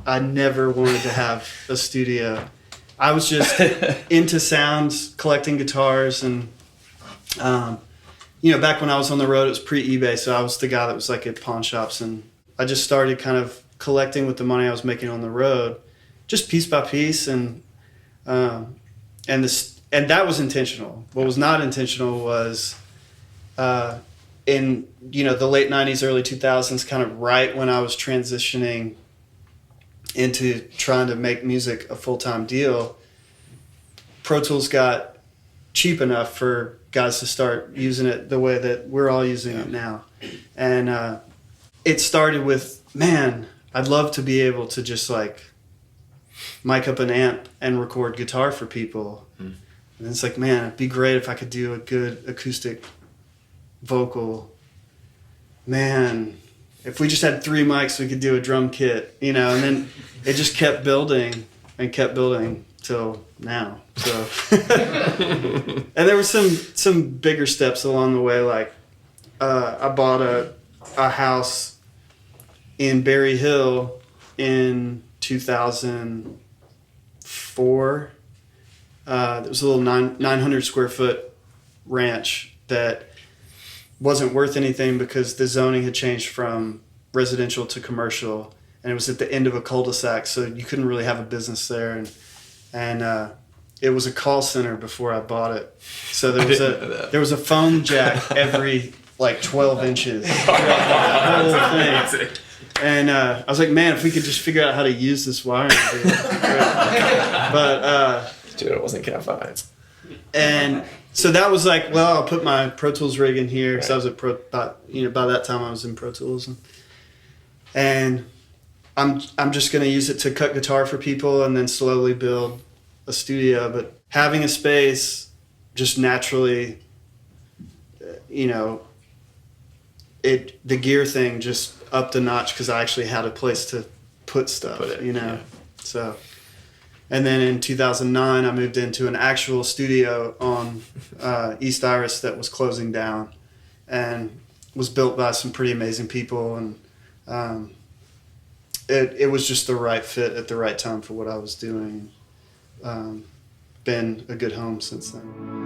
I never wanted to have a studio. I was just into sounds, collecting guitars, and back when I was on the road, it was pre-eBay, so I was the guy that was like at pawn shops, and I just started kind of collecting with the money I was making on the road, just piece by piece, and that was intentional. What was not intentional was in the late 90s, early 2000s, kind of right when I was transitioning into trying to make music a full-time deal, Pro Tools got cheap enough for guys to start using it the way that we're all using it now. And it started with, man, I'd love to be able to just like mic up an amp and record guitar for people. And it's like, man, it'd be great if I could do a good acoustic vocal. Man, if we just had 3 mics, we could do a drum kit, and then it just kept building and kept building till now. So, and there were some bigger steps along the way. Like, I bought a house in Berry Hill in 2004. It was a little 900 square foot ranch that wasn't worth anything because the zoning had changed from residential to commercial, and it was at the end of a cul-de-sac, so you couldn't really have a business there. And it was a call center before I bought it, so there was a phone jack every like 12 inches. The whole thing. And I was like, man, if we could just figure out how to use this wiring. But dude, it wasn't Cat 5. And so that was like, well, I'll put my Pro Tools rig in here because I was at by that time I was in Pro Tools, and I'm just going to use it to cut guitar for people and then slowly build a studio. But having a space just naturally, the gear thing just upped a notch because I actually had a place to put stuff, So, and then in 2009, I moved into an actual studio on East Iris that was closing down, and was built by some pretty amazing people, and it was just the right fit at the right time for what I was doing. Been a good home since then.